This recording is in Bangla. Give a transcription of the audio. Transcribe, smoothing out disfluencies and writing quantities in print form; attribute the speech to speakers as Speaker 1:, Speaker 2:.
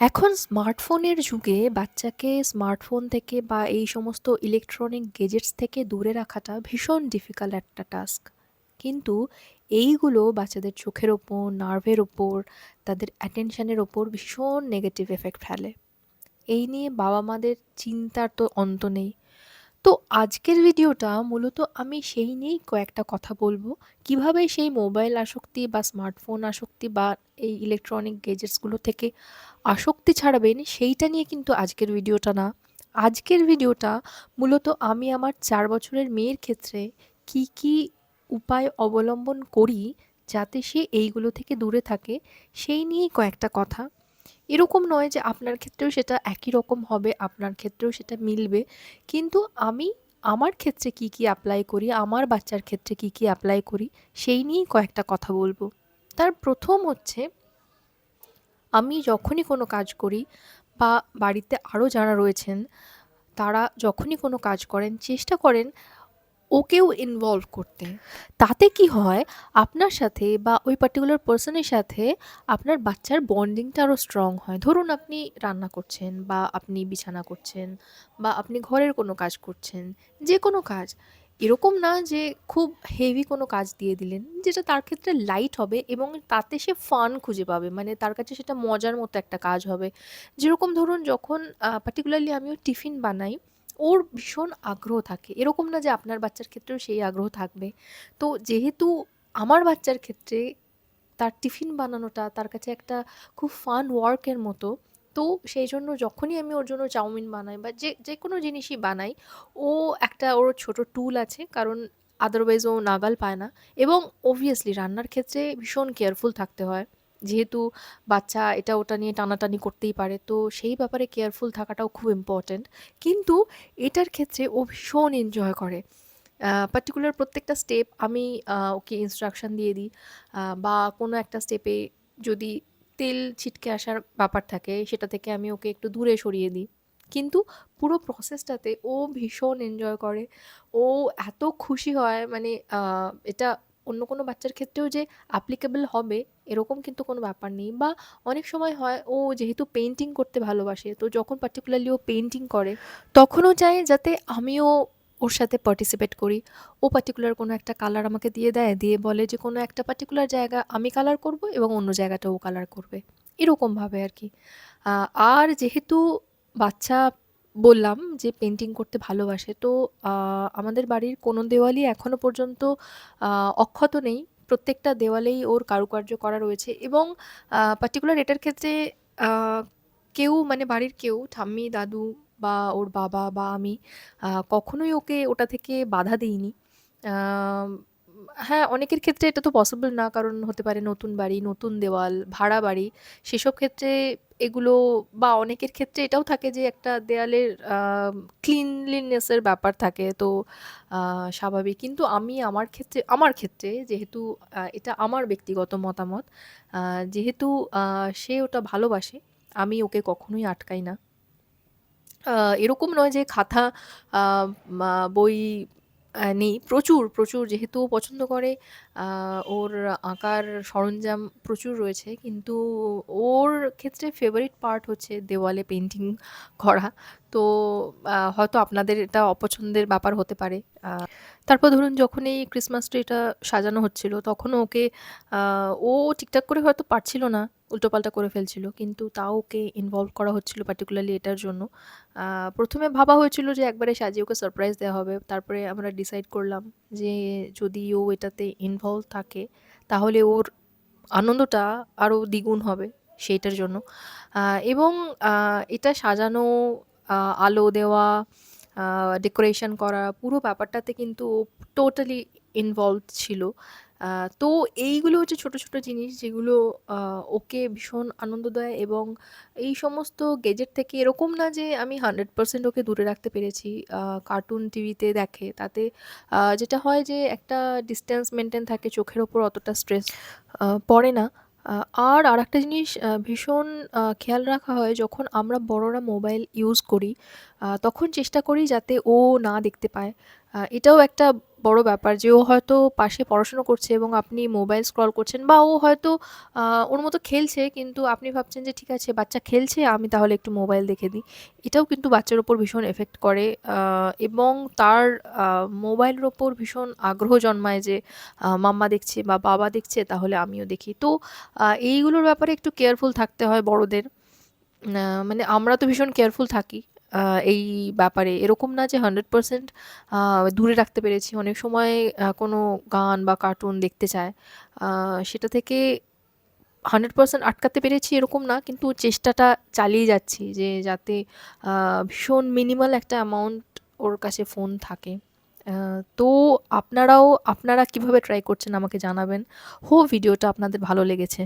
Speaker 1: এখন স্মার্টফোনের যুগে বাচ্চাকে স্মার্টফোন থেকে বা এই সমস্ত ইলেকট্রনিক গেজেটস থেকে দূরে রাখাটা ভীষণ ডিফিকাল্ট একটা টাস্ক। কিন্তু এইগুলো বাচ্চাদের চোখের ওপর, নার্ভের ওপর, তাদের অ্যাটেনশনের ওপর ভীষণ নেগেটিভ এফেক্ট ফেলে। এই নিয়ে বাবা-মাদের চিন্তার তো অন্ত নেই। তো আজকের ভিডিওটা মূলত আমি সেই নিয়েই কয়েকটা কথা বলবো। কিভাবে সেই মোবাইল আসক্তি বা স্মার্টফোন আসক্তি বা এই ইলেকট্রনিক গ্যাজেটসগুলো থেকে আসক্তি ছাড়াবেন সেইটা নিয়ে কিন্তু আজকের ভিডিওটা না। আজকের ভিডিওটা মূলত আমি আমার ৪ বছরের মেয়ের ক্ষেত্রে কি উপায় অবলম্বন করি যাতে সে এইগুলো থেকে দূরে থাকে সেই নিয়েই কয়েকটা কথা। এরকম নয় যে আপনার ক্ষেত্রেও সেটা একই রকম হবে, আপনার ক্ষেত্রেও সেটা মিলবে। কিন্তু আমি আমার ক্ষেত্রে কি এপ্লাই করি, আমার বাচ্চার ক্ষেত্রে কি এপ্লাই করি, সেই নিয়েই কয়েকটা কথা বলবো। তার ১ম হচ্ছে, আমি যখনই কোনো কাজ করি বা বাড়িতে আরও যারা রয়েছেন, তারা যখনই কোনো কাজ করেন, চেষ্টা করেন ওকেও ইনভলভ করতে। তাতে কি হয়, আপনার সাথে বা ওই পার্টিকুলার পারসনের সাথে আপনার বাচ্চার বন্ডিংটা আরও স্ট্রং হয়। ধরুন আপনি রান্না করছেন বা আপনি বিছানা করছেন বা আপনি ঘরের কোনো কাজ করছেন, যেকোনো কাজ। এরকম না যে খুব হেভি কোনো কাজ দিয়ে দিলেন, যেটা তার ক্ষেত্রে লাইট হবে এবং তাতে সে ফান খুঁজে পাবে। মানে তার কাছে সেটা মজার মতো একটা কাজ হবে। যেরকম ধরুন যখন পার্টিকুলারলি আমিও টিফিন বানাই, ওর ভীষণ আগ্রহ থাকে। এরকম না যে আপনার বাচ্চার ক্ষেত্রেও সেই আগ্রহ থাকবে। তো যেহেতু আমার বাচ্চার ক্ষেত্রে তার টিফিন বানানোটা তার কাছে একটা খুব ফান ওয়ার্কের মতো। তো সেইজন্য যখনই আমি ওর জন্য চাউমিন বানাই বা যেকোনো জিনিসই বানাই, ও একটা ওর ছোট টুল আছে, কারণ আদারওয়াইজ ও নাগাল পায় না। এবং obviously রান্নার ক্ষেত্রে ভীষণ কেয়ারফুল থাকতে হয়। যেহেতু বাচ্চা এটা ওটা নিয়ে টানাটানি করতেই পারে, তো সেই ব্যাপারে কেয়ারফুল থাকাটাও খুব ইম্পর্ট্যান্ট। কিন্তু এটার ক্ষেত্রে ও ভীষণ এনজয় করে। পার্টিকুলার প্রত্যেকটা স্টেপ আমি ওকে ইনস্ট্রাকশন দিয়ে দিই। বা কোনো একটা স্টেপে যদি তেল ছিটকে আসার ব্যাপার থাকে, সেটা থেকে আমি ওকে একটু দূরে সরিয়ে দিই। কিন্তু পুরো প্রসেসটাতে ও ভীষণ এনজয় করে। ও এত খুশি হয়, মানে এটা অন্য কোনো বাচ্চার ক্ষেত্রেও যে অ্যাপ্লিকেবল হবে এরকম কিন্তু কোনো ব্যাপার নেই। বা অনেক সময় হয়, ও যেহেতু পেইন্টিং করতে ভালোবাসে, তো যখন পার্টিকুলারলি ও পেইন্টিং করে, তখন ও চায় যাতে আমিও ওর সাথে পার্টিসিপেট করি। ও পার্টিকুলার কোনো একটা কালার আমাকে দিয়ে দেয়, দিয়ে বলে যে কোনো একটা পার্টিকুলার জায়গা আমি কালার করব এবং অন্য জায়গাটা ও কালার করবে। এরকমভাবে আরকি। আ আর যেহেতু বাচ্চা বললাম যে পেইন্টিং করতে ভালোবাসে, তো আ আমাদের বাড়ির কোনো দেওয়ালই এখনো পর্যন্ত আ অক্ষত নেই। প্রত্যেকটা দেওয়ালেই ওর কারুকার্য করা রয়েছে এবং পার্টিকুলার এটার ক্ষেত্রে আ কেউ, মানে বাড়ির কেউ, ঠাম্মি, দাদু বা ওর বাবা বা আমি কখনোই ওকে ওটা থেকে বাধা দেইনি। আম হ্যাঁ, অনেকের ক্ষেত্রে এটা তো পসিবল না। কারণ হতে পারে নতুন বাড়ি, নতুন দেওয়াল, ভাড়া বাড়ি। সেসব ক্ষেত্রে এগুলো, বা অনেকের ক্ষেত্রে এটাও থাকে যে একটা দেয়ালের ক্লিনলিনেস এর ব্যাপার থাকে। তো আ স্বাভাবিক। কিন্তু আমি আমার ক্ষেত্রে যেহেতু এটা আমার ব্যক্তিগত মতামত। আ যেহেতু আ সে ওটা ভালোবাসে, আমি ওকে কখনোই আটকাই না। আ এরকম নয় যে খাতা, আ মা বই নেই। প্রচুর যেহেতু ও পছন্দ করে, আ ওর আঁকার সরঞ্জাম প্রচুর রয়েছে। কিন্তু ওর ক্ষেত্রে ফেভারিট পার্ট হচ্ছে দেওয়ালে পেইন্টিং করা। তো হয়তো আপনাদের এটা অপছন্দের ব্যাপার হতে পারে। আ তারপর ধরুন যখন এই ক্রিসমাস ট্রিটা সাজানো হচ্ছিল, তখনও ওকে আ ও ঠিকঠাক করে হয়তো পারছিল না, উল্টোপাল্টা করে ফেলছিল। কিন্তু তাও ওকে ইনভলভ করা হচ্ছিল পার্টিকুলারলি এটার জন্য। আ ১ম এ ভাবা হয়েছিল যে একবারে সাজিয়ে ওকে সারপ্রাইজ দেওয়া হবে। তারপরে আমরা ডিসাইড করলাম যে যদি ও এটাতে ইনভলভ থাকে, তাহলে ওর আনন্দটা আরও দ্বিগুণ হবে সেইটার জন্য। আ এবং আ এটা সাজানো, আ আলো দেওয়া, আ ডেকোরেশন করা, পুরো ব্যাপারটাতে কিন্তু ও টোটালি ইনভলভড ছিল। আ তো এইগুলো হচ্ছে ছোট জিনিস যেগুলো আ ওকে ভীষণ আনন্দ দেয়। এবং এই সমস্ত গেজেট থেকে এরকম না যে আমি 100% ওকে দূরে রাখতে পেরেছি। আ কার্টুন টিভিতে দেখে, তাতে যেটা হয় যে একটা ডিসট্যান্স মেইনটেইন থাকে, চোখের ওপর অতটা স্ট্রেস পড়ে না। আ আর আরেকটা জিনিস ভীষণ খেয়াল রাখা হয়, যখন আমরা বড়রা মোবাইল ইউজ করি, তখন চেষ্টা করি যাতে ও না দেখতে পায়। এটাও একটা বড় ব্যাপার যে ও হয়তো পাশে পড়াশোনা করছে এবং আপনি মোবাইল স্ক্রল করছেন, বা ও হয়তো ওর মতো খেলছে, কিন্তু আপনি ভাবছেন যে ঠিক আছে বাচ্চা খেলছে, আমি তাহলে একটু মোবাইল দেখে দিই। এটাও কিন্তু বাচ্চার উপর ভীষণ এফেক্ট করে, এবং তার মোবাইলের ওপর ভীষণ আগ্রহ জন্মায় যে মাম্মা দেখছে বা বাবা দেখছে, তাহলে আমিও দেখি। তো এইগুলোর ব্যাপারে একটু কেয়ারফুল থাকতে হয় বড়দের। মানে আমরা তো ভীষণ কেয়ারফুল থাকি এই ব্যাপারে। এরকম না যে 100% দূরে রাখতে পেরেছি। অনেক সময় কোনো গান বা কার্টুন দেখতে চায়। সেটা থেকে 100% আটকাতে পেরেছি এরকম না। কিন্তু চেষ্টাটা চালিয়ে যাচ্ছি যে যাতে ভীষণ মিনিমাল একটা অ্যামাউন্ট ওর কাছে ফোন থাকে। তো আপনারা কিভাবে ট্রাই করছেন আমাকে জানাবেন। হোপ ভিডিওটা আপনাদের ভালো লেগেছে।